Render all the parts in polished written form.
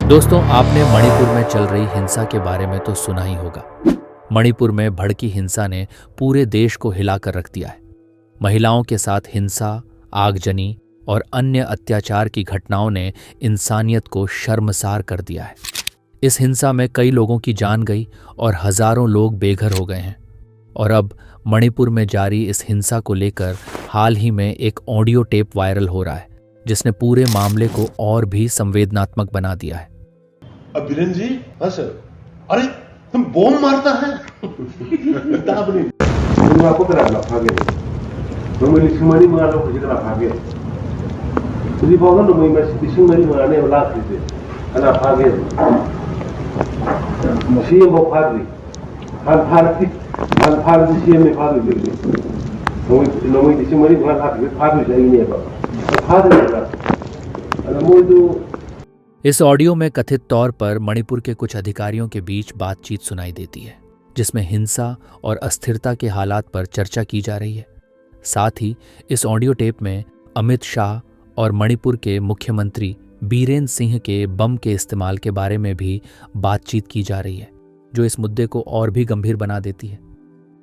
दोस्तों, आपने मणिपुर में चल रही हिंसा के बारे में तो सुना ही होगा। मणिपुर में भड़की हिंसा ने पूरे देश को हिलाकर रख दिया है। महिलाओं के साथ हिंसा, आगजनी और अन्य अत्याचार की घटनाओं ने इंसानियत को शर्मसार कर दिया है। इस हिंसा में कई लोगों की जान गई और हजारों लोग बेघर हो गए हैं। और अब मणिपुर में जारी इस हिंसा को लेकर हाल ही में एक ऑडियो टेप वायरल हो रहा है, जिसने पूरे मामले को और भी संवेदनात्मक बना दिया है। बीरेन जी, हाँ सर। अरे तुम बॉम्ब मारता है। आपको करा लाफागे नोंमै लिसिंमानि मानो खुजिका लाफागे तुझी बावला नोंमै मासी लिसिंमानि माने लाफिजे लाफागे मसी बाफागे हाल फारती सीएम में फागे नोंमै लिसिंमानि मानो लाफिजे फागे जाइने बा फागे ना मोदो। इस ऑडियो में कथित तौर पर मणिपुर के कुछ अधिकारियों के बीच बातचीत सुनाई देती है, जिसमें हिंसा और अस्थिरता के हालात पर चर्चा की जा रही है। साथ ही इस ऑडियो टेप में अमित शाह और मणिपुर के मुख्यमंत्री बीरेन सिंह के बम के इस्तेमाल के बारे में भी बातचीत की जा रही है, जो इस मुद्दे को और भी गंभीर बना देती है।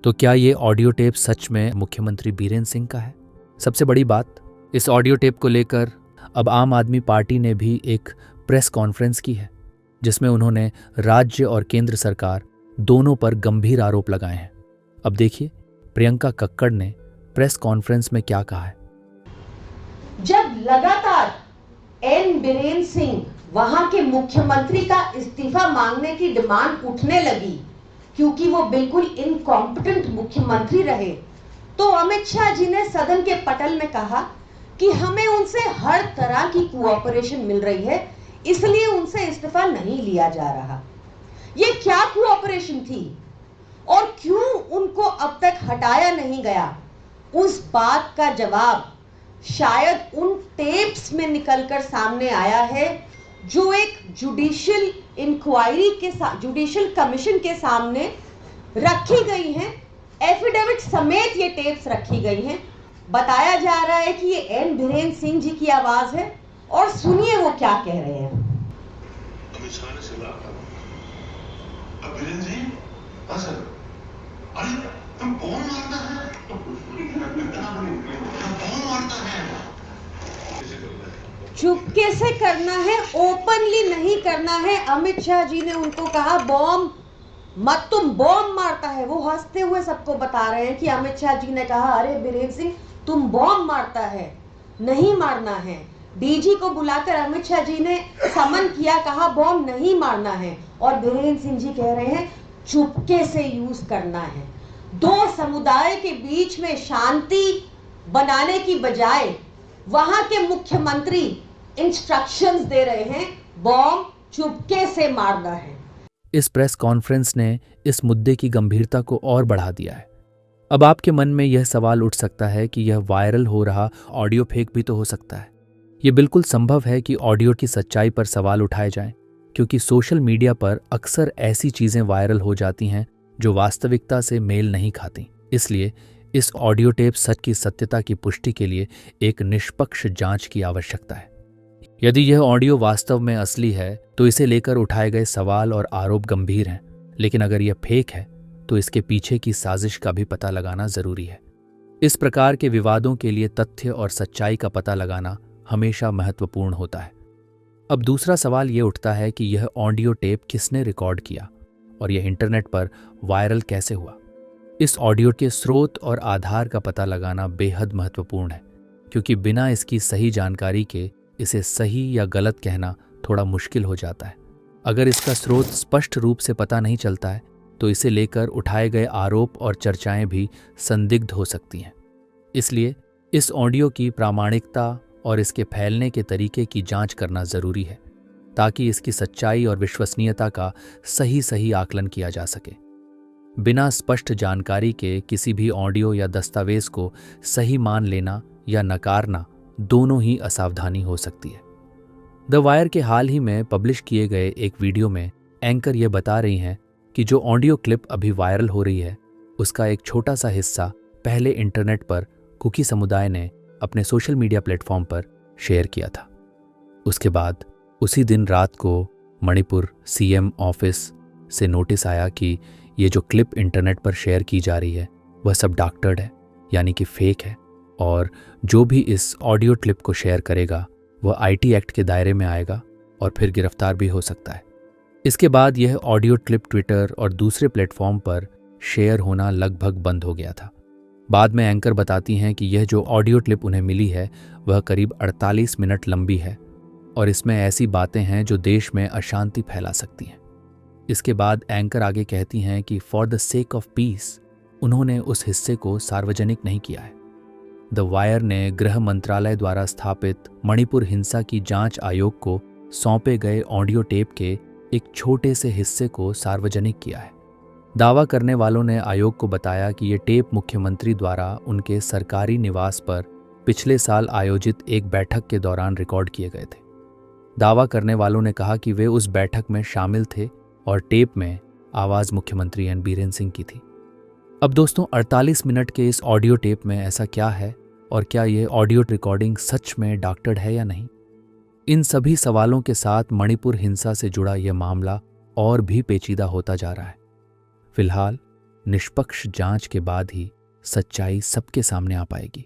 तो क्या ये ऑडियो टेप सच में मुख्यमंत्री बीरेन सिंह का है? सबसे बड़ी बात, इस ऑडियो टेप को लेकर अब आम आदमी पार्टी ने भी एक प्रेस कॉन्फ्रेंस की है, जिसमें उन्होंने राज्य और केंद्र सरकार दोनों पर गंभीर आरोप लगाए हैं। अब देखिए प्रियंका कक्कड़ ने प्रेस कॉन्फ्रेंस में क्या कहा है। जब लगातार एन बीरेन सिंह वहां के मुख्यमंत्री का इस्तीफा मांगने की डिमांड उठने लगी, क्योंकि वो बिल्कुल इनकॉम्पिटेंट मुख्यमंत्री रहे, तो अमित शाह जी ने सदन के पटल में कहा कि हमें उनसे हर तरह की कोऑपरेशन मिल रही है, इसलिए उनसे इस्तीफा नहीं लिया जा रहा। ये क्या कोऑपरेशन थी और क्यों उनको अब तक हटाया नहीं गया, उस बात का जवाब शायद उन टेप्स में निकलकर सामने आया है, जो एक जुडिशियल इंक्वायरी के साथ, जुडिशियल कमीशन के सामने रखी गई हैं। एफिडेविट समेत ये टेप्स रखी गई हैं। बताया जा रहा है कि ये एन बीरेन सिंह जी की आवाज है, और सुनिए वो क्या कह रहे हैं। अमित शाह ने सलाह कहा, बीरेन जी, हाँ सर। अरे तुम बॉम्ब मारता है, बॉम्ब मारता है। चुपके से करना है, ओपनली नहीं करना है। अमित शाह जी ने उनको कहा बॉम्ब मत, तुम बॉम्ब मारता है। वो हंसते हुए सबको बता रहे हैं कि अमित शाह जी ने कहा, अरे बीरेन सिंह तुम बॉम्ब मारता है, नहीं मारना है। डीजी को बुलाकर अमित शाह जी ने समन किया, कहा बॉम्ब नहीं मारना है, और बीरेन सिंह जी कह रहे हैं चुपके से यूज करना है। दो समुदाय के बीच में शांति बनाने की बजाय वहां के मुख्यमंत्री इंस्ट्रक्शंस दे रहे हैं बॉम्ब चुपके से मारना है। इस प्रेस कॉन्फ्रेंस ने इस मुद्दे की गंभीरता को और बढ़ा दिया है। अब आपके मन में यह सवाल उठ सकता है कि यह वायरल हो रहा ऑडियो फेक भी तो हो सकता है। यह बिल्कुल संभव है कि ऑडियो की सच्चाई पर सवाल उठाए जाएं, क्योंकि सोशल मीडिया पर अक्सर ऐसी चीजें वायरल हो जाती हैं जो वास्तविकता से मेल नहीं खाती। इसलिए इस ऑडियो टेप सच की सत्यता की पुष्टि के लिए एक निष्पक्ष जांच की आवश्यकता है। यदि यह ऑडियो वास्तव में असली है तो इसे लेकर उठाए गए सवाल और आरोप गंभीर हैं, लेकिन अगर यह फेक है तो इसके पीछे की साजिश का भी पता लगाना जरूरी है। इस प्रकार के विवादों के लिए तथ्य और सच्चाई का पता लगाना हमेशा महत्वपूर्ण होता है। अब दूसरा सवाल यह उठता है कि यह ऑडियो टेप किसने रिकॉर्ड किया और यह इंटरनेट पर वायरल कैसे हुआ। इस ऑडियो के स्रोत और आधार का पता लगाना बेहद महत्वपूर्ण है, क्योंकि बिना इसकी सही जानकारी के इसे सही या गलत कहना थोड़ा मुश्किल हो जाता है। अगर इसका स्रोत स्पष्ट रूप से पता नहीं चलता है तो इसे लेकर उठाए गए आरोप और चर्चाएं भी संदिग्ध हो सकती हैं। इसलिए इस ऑडियो की प्रामाणिकता और इसके फैलने के तरीके की जांच करना जरूरी है, ताकि इसकी सच्चाई और विश्वसनीयता का सही आकलन किया जा सके। बिना स्पष्ट जानकारी के किसी भी ऑडियो या दस्तावेज को सही मान लेना या नकारना दोनों ही असावधानी हो सकती है। द वायर के हाल ही में पब्लिश किए गए एक वीडियो में एंकर यह बता रही हैं कि जो ऑडियो क्लिप अभी वायरल हो रही है उसका एक छोटा सा हिस्सा पहले इंटरनेट पर कुकी समुदाय ने अपने सोशल मीडिया प्लेटफॉर्म पर शेयर किया था। उसके बाद उसी दिन रात को मणिपुर सीएम ऑफिस से नोटिस आया कि ये जो क्लिप इंटरनेट पर शेयर की जा रही है वह सब डॉक्टर्ड है, यानी कि फेक है, और जो भी इस ऑडियो क्लिप को शेयर करेगा वह आईटी एक्ट के दायरे में आएगा और फिर गिरफ्तार भी हो सकता है। इसके बाद यह ऑडियो क्लिप ट्विटर और दूसरे प्लेटफॉर्म पर शेयर होना लगभग बंद हो गया था। बाद में एंकर बताती हैं कि यह जो ऑडियो क्लिप उन्हें मिली है वह करीब 48 मिनट लंबी है और इसमें ऐसी बातें हैं जो देश में अशांति फैला सकती हैं। इसके बाद एंकर आगे कहती हैं कि for the sake of peace उन्होंने उस हिस्से को सार्वजनिक नहीं किया है। द वायर ने गृह मंत्रालय द्वारा स्थापित मणिपुर हिंसा की जांच आयोग को सौंपे गए ऑडियो टेप के एक छोटे से हिस्से को सार्वजनिक किया है। दावा करने वालों ने आयोग को बताया कि ये टेप मुख्यमंत्री द्वारा उनके सरकारी निवास पर पिछले साल आयोजित एक बैठक के दौरान रिकॉर्ड किए गए थे। दावा करने वालों ने कहा कि वे उस बैठक में शामिल थे और टेप में आवाज मुख्यमंत्री एन बीरेन सिंह की थी। अब दोस्तों, 48 मिनट के इस ऑडियो टेप में ऐसा क्या है और क्या ये ऑडियो रिकॉर्डिंग सच में डॉक्टर्ड है या नहीं? इन सभी सवालों के साथ मणिपुर हिंसा से जुड़ा यह मामला और भी पेचीदा होता जा रहा है। फिलहाल निष्पक्ष जांच के बाद ही सच्चाई सबके सामने आ पाएगी।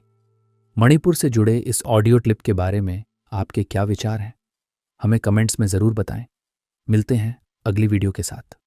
मणिपुर से जुड़े इस ऑडियो क्लिप के बारे में आपके क्या विचार हैं? हमें कमेंट्स में ज़रूर बताएं। मिलते हैं अगली वीडियो के साथ।